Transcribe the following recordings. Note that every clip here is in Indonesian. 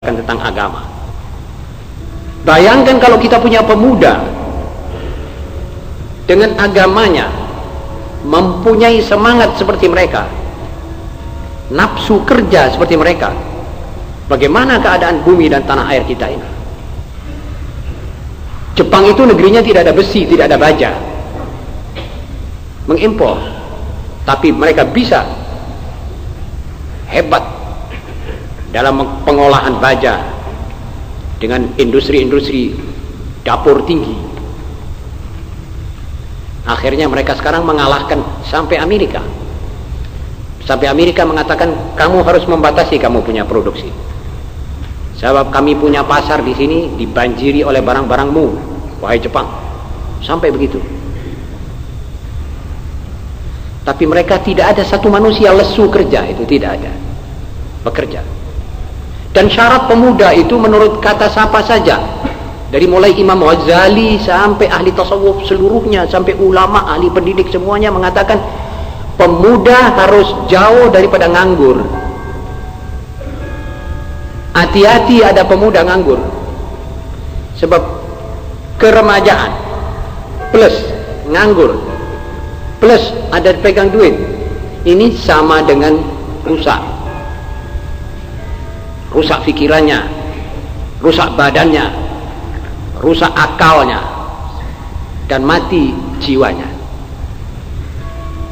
tentang agama. Bayangkan kalau kita punya pemuda dengan agamanya, mempunyai semangat seperti mereka, nafsu kerja seperti mereka, bagaimana keadaan bumi dan tanah air kita ini? Jepang itu negerinya tidak ada besi, tidak ada baja, mengimpor, tapi mereka bisa hebat dalam pengolahan baja dengan industri-industri dapur tinggi. Akhirnya mereka sekarang mengalahkan sampai Amerika. Sampai Amerika mengatakan, kamu harus membatasi kamu punya produksi. Sebab kami punya pasar di sini dibanjiri oleh barang-barangmu, wahai Jepang. Sampai begitu. Tapi mereka tidak ada satu manusia lesu kerja, itu tidak ada. Bekerja. Dan syarat pemuda itu menurut kata siapa saja, dari mulai Imam Ghazali sampai ahli tasawuf seluruhnya, sampai ulama, ahli pendidik semuanya mengatakan pemuda harus jauh daripada nganggur. Hati-hati ada pemuda nganggur. Sebab keremajaan plus nganggur plus ada pegang duit, ini sama dengan rusak. Rusak pikirannya, rusak badannya, rusak akalnya, dan mati jiwanya.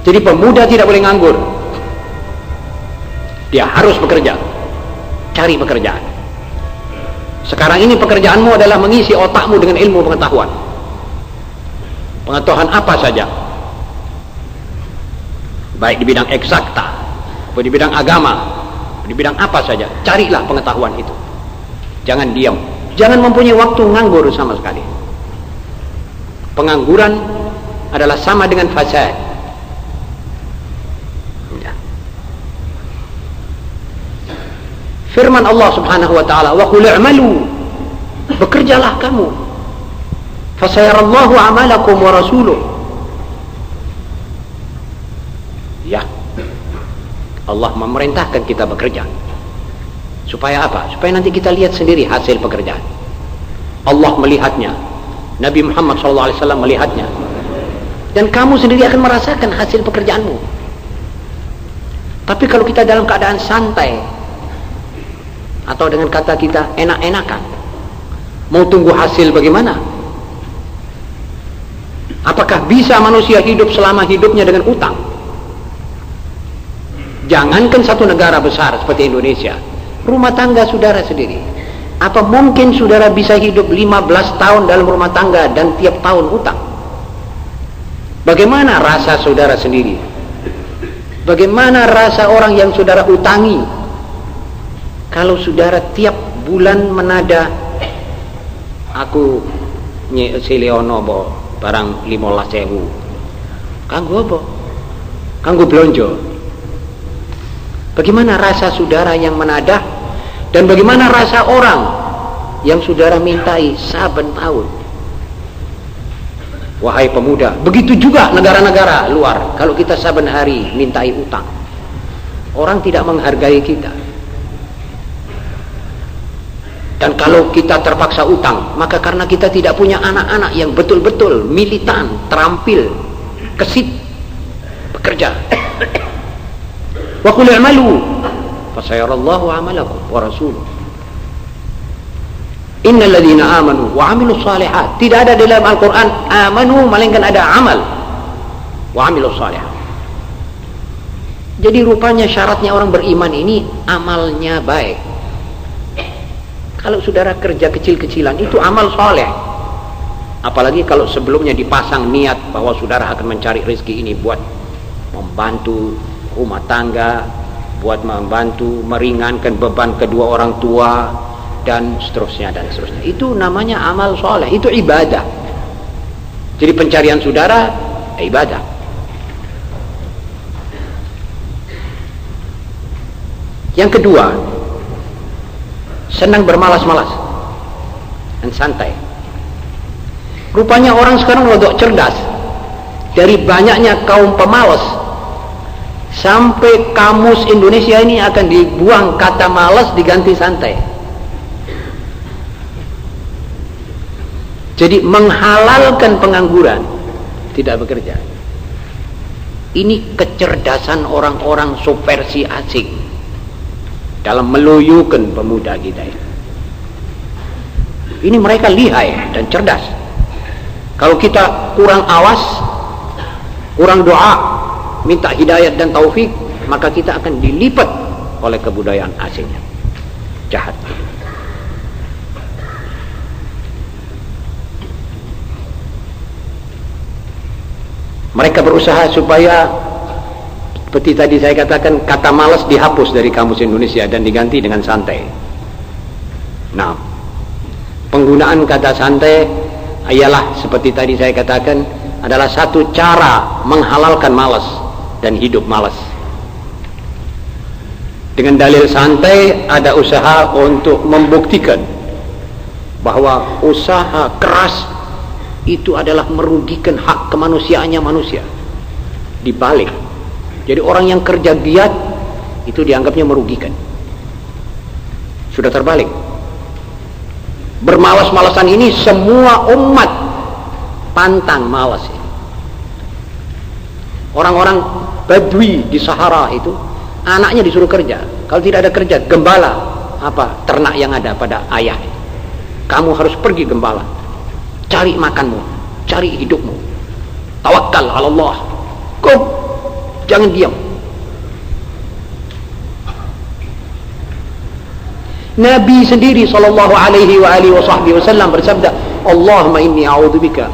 Jadi pemuda tidak boleh nganggur. Dia harus bekerja, cari pekerjaan. Sekarang ini pekerjaanmu adalah mengisi otakmu dengan ilmu pengetahuan. Pengetahuan apa saja, baik di bidang eksakta, atau di bidang agama, di bidang apa saja, carilah pengetahuan itu. Jangan diam, jangan mempunyai waktu nganggur sama sekali. Pengangguran adalah sama dengan fasad. Ya. Firman Allah Subhanahu wa taala, wa qul i'malu, bekerjalah kamu, fasayarallahu a'malakum wa rasuluh. Ya, Allah memerintahkan kita bekerja. Supaya apa? Supaya nanti kita lihat sendiri hasil pekerjaan. Allah melihatnya, Nabi Muhammad SAW melihatnya, dan kamu sendiri akan merasakan hasil pekerjaanmu. Tapi kalau kita dalam keadaan santai, atau dengan kata kita enak-enakan, mau tunggu hasil bagaimana? Apakah bisa manusia hidup selama hidupnya dengan utang? Jangankan satu negara besar seperti Indonesia, rumah tangga saudara sendiri, apa mungkin saudara bisa hidup 15 tahun dalam rumah tangga dan tiap tahun utang? Bagaimana rasa saudara sendiri? Bagaimana rasa orang yang saudara utangi kalau saudara tiap bulan menada, aku Leono bo barang 15.000, kanggo apa? Kanggo blonjo. Bagaimana rasa saudara yang menadah, dan bagaimana rasa orang yang saudara mintai saben tahun? Wahai pemuda, begitu juga negara-negara luar. Kalau kita saben hari mintai utang, orang tidak menghargai kita. Dan kalau kita terpaksa utang, maka karena kita tidak punya anak-anak yang betul-betul militan, terampil, kesit, bekerja. Wa qul i'malu fasayarallahu 'amalakum wa rasuluh. Innal ladzina amanu wa 'amilus shalihat. Tidak ada di dalam Al-Qur'an amanu melainkan ada amal wa 'amilus shalihat. Jadi rupanya syaratnya orang beriman ini amalnya baik. Kalau saudara kerja kecil-kecilan itu amal soleh. Apalagi kalau sebelumnya dipasang niat bahwa saudara akan mencari rezeki ini buat membantu rumah tangga, buat membantu meringankan beban kedua orang tua, dan seterusnya dan seterusnya. Itu namanya amal soleh, itu ibadah. Jadi pencarian saudara ibadah. Yang kedua, senang bermalas-malas dan santai. Rupanya orang sekarang rodok cerdas. Dari banyaknya kaum pemalas, sampai kamus Indonesia ini akan dibuang kata malas diganti santai. Jadi menghalalkan pengangguran, tidak bekerja. Ini kecerdasan orang-orang subversi asing dalam meluyukan pemuda kita ini. Ini mereka lihai dan cerdas. Kalau kita kurang awas, kurang doa, minta hidayat dan taufik, maka kita akan dilipat oleh kebudayaan asingnya. Jahat. Mereka berusaha supaya seperti tadi saya katakan, kata malas dihapus dari kamus Indonesia dan diganti dengan santai. Nah, penggunaan kata santai ialah seperti tadi saya katakan adalah satu cara menghalalkan malas dan hidup malas. Dengan dalil santai ada usaha untuk membuktikan bahwa usaha keras itu adalah merugikan hak kemanusiaannya manusia. Dibalik, jadi orang yang kerja giat itu dianggapnya merugikan. Sudah terbalik. Bermalas-malasan ini semua umat pantang malas. Orang-orang Badui di Sahara itu anaknya disuruh kerja. Kalau tidak ada kerja, gembala apa ternak yang ada pada ayah. Kamu harus pergi gembala, cari makanmu, cari hidupmu, tawakkal ala Allah, kau jangan diam. Nabi sendiri sallallahu alaihi wasallam bersabda, Allahumma inni a'udzubika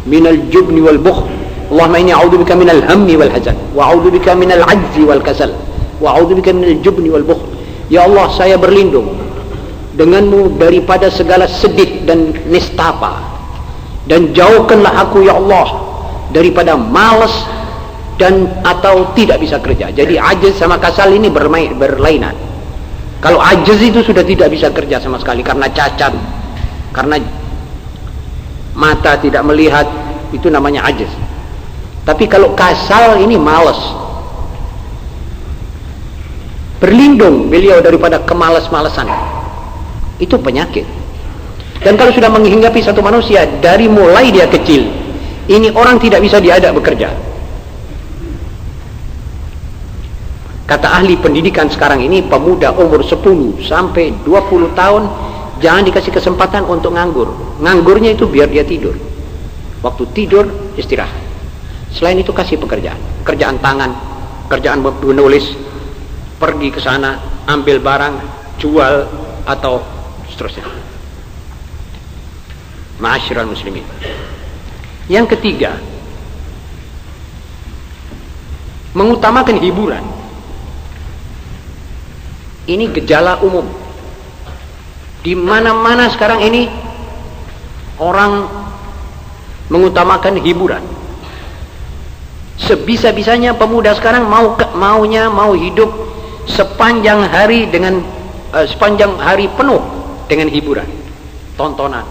minal jubni wal bukhl, Allahumma inni a'udzubika minal hammi wal hazan, wa a'udzubika minal ajzi wal kasal, wa a'udzubika minal jubni wal bukhl. Ya Allah, saya berlindung denganmu daripada segala sedih dan nistapa, dan jauhkanlah aku ya Allah daripada malas dan atau tidak bisa kerja. Jadi ajiz sama kasal ini berlainan. Kalau ajiz itu sudah tidak bisa kerja sama sekali karena cacat, karena mata tidak melihat, itu namanya ajiz. Tapi kalau kasal ini malas. Berlindung beliau daripada kemalas-malasan. Itu penyakit. Dan kalau sudah menghinggapi satu manusia dari mulai dia kecil, ini orang tidak bisa diajak bekerja. Kata ahli pendidikan sekarang ini, pemuda umur 10 sampai 20 tahun jangan dikasih kesempatan untuk nganggur. Nganggurnya itu biar dia tidur. Waktu tidur istirahat. Selain itu kasih pekerjaan, kerjaan tangan, kerjaan menulis, pergi ke sana, ambil barang, jual atau seterusnya. Ma'asyiral muslimin. Yang ketiga, mengutamakan hiburan. Ini gejala umum. Di mana-mana sekarang ini orang mengutamakan hiburan. Sebisa-bisanya pemuda sekarang mau hidup sepanjang hari dengan sepanjang hari penuh dengan hiburan, tontonan.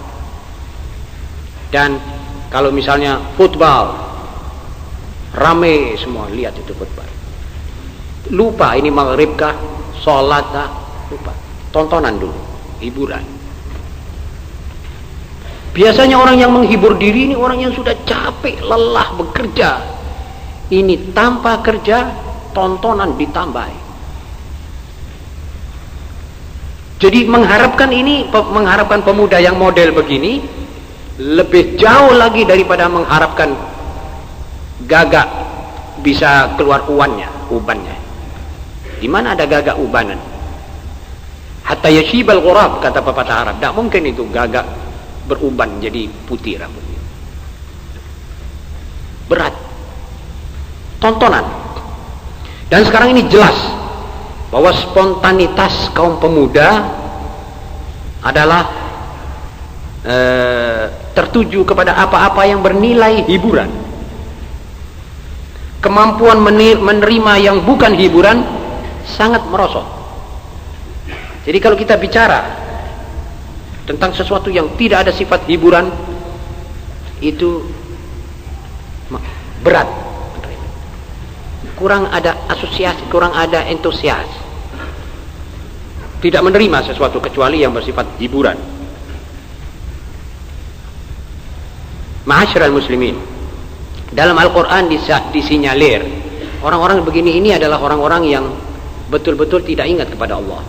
Dan kalau misalnya football, rame semua lihat itu football. Lupa ini maghrib kah, sholat kah, lupa. Tontonan dulu, hiburan. Biasanya orang yang menghibur diri ini orang yang sudah capek, lelah bekerja. Ini tanpa kerja, tontonan ditambah. Jadi mengharapkan pemuda yang model begini lebih jauh lagi daripada mengharapkan gagak bisa keluar ubannya. Di mana ada gagak ubanan? Hatta yashibal ghurab, kata pepatah Arab. Tidak mungkin itu gagak beruban jadi putih rambutnya. Berat. Tontonan. Dan sekarang ini jelas bahwa spontanitas kaum pemuda adalah tertuju kepada apa-apa yang bernilai hiburan. Kemampuan menerima yang bukan hiburan sangat merosot. Jadi kalau kita bicara tentang sesuatu yang tidak ada sifat hiburan, itu berat, kurang ada asosiasi, kurang ada entusias, tidak menerima sesuatu kecuali yang bersifat hiburan. Ma'asyiral muslimin, dalam Al-Quran disinyalir orang-orang begini ini adalah orang-orang yang betul-betul tidak ingat kepada Allah.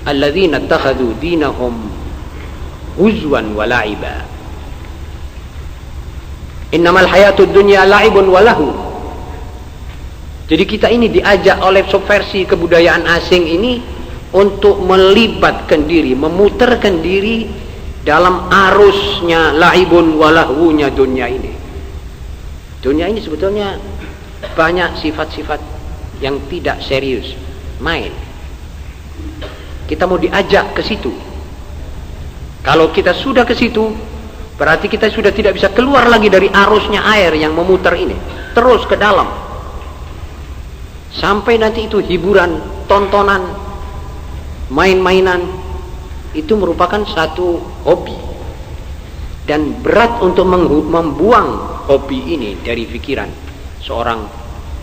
Alladzina ittakhadhu dinahum huzwan wa la'iba. Innamal hayatud dunya la'ibun wa lahu. Jadi kita ini diajak oleh subversi kebudayaan asing ini untuk melibatkan diri, memutarkan diri dalam arusnya la'ibun wa lahunya dunia ini. Dunia ini sebetulnya banyak sifat-sifat yang tidak serius, main. Kita mau diajak ke situ. Kalau kita sudah ke situ, berarti kita sudah tidak bisa keluar lagi dari arusnya air yang memutar ini, terus ke dalam. Sampai nanti itu hiburan, tontonan, main-mainan, itu merupakan satu hobi. Dan berat untuk membuang hobi ini dari pikiran seorang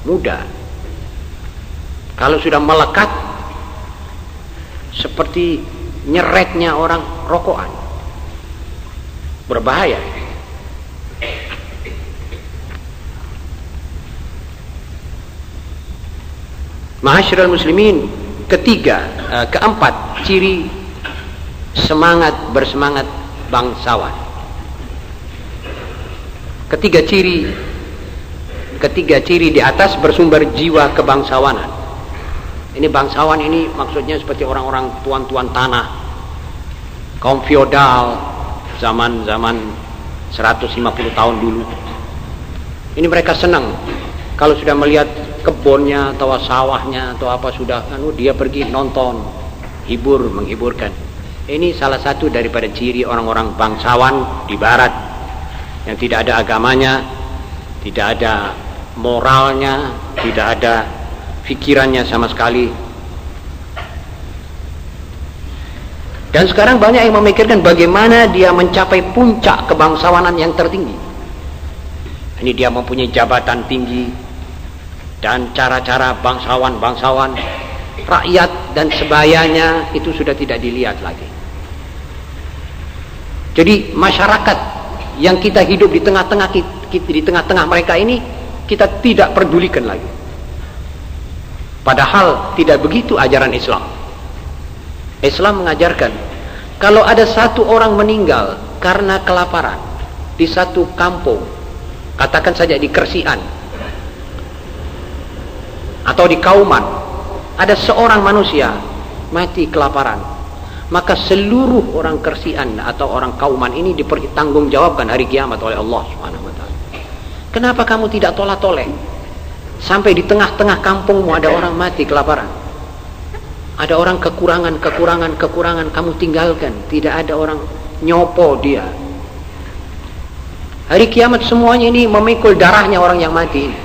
muda. Kalau sudah melekat, seperti nyeretnya orang rokokan, berbahaya. Ma'asyiral muslimin, keempat ciri bersemangat bangsawan. Ketiga ciri di atas bersumber jiwa kebangsawanan. Ini bangsawan ini maksudnya seperti orang-orang tuan-tuan tanah, kaum feodal zaman 150 tahun dulu. Ini mereka senang kalau sudah melihat kebunnya atau sawahnya atau apa sudah, dia pergi nonton, menghiburkan. Ini salah satu daripada ciri orang-orang bangsawan di barat yang tidak ada agamanya, tidak ada moralnya, tidak ada pikirannya sama sekali. Dan sekarang banyak yang memikirkan bagaimana dia mencapai puncak kebangsawanan yang tertinggi. Ini dia mempunyai jabatan tinggi dan cara-cara bangsawan, rakyat dan sebayanya itu sudah tidak dilihat lagi. Jadi masyarakat yang kita hidup di tengah-tengah mereka ini kita tidak pedulikan lagi. Padahal tidak begitu ajaran Islam. Islam mengajarkan kalau ada satu orang meninggal karena kelaparan di satu kampung, katakan saja di Kersian atau di Kauman, ada seorang manusia mati kelaparan, maka seluruh orang Kersian atau orang Kauman ini dipertanggungjawabkan hari kiamat oleh Allah Subhanahu wa taala. Kenapa kamu tidak tolak-toleh? Sampai di tengah-tengah kampungmu ada orang mati kelaparan, ada orang kekurangan, kamu tinggalkan, tidak ada orang nyopo dia. Hari kiamat semuanya ini memikul darahnya orang yang mati.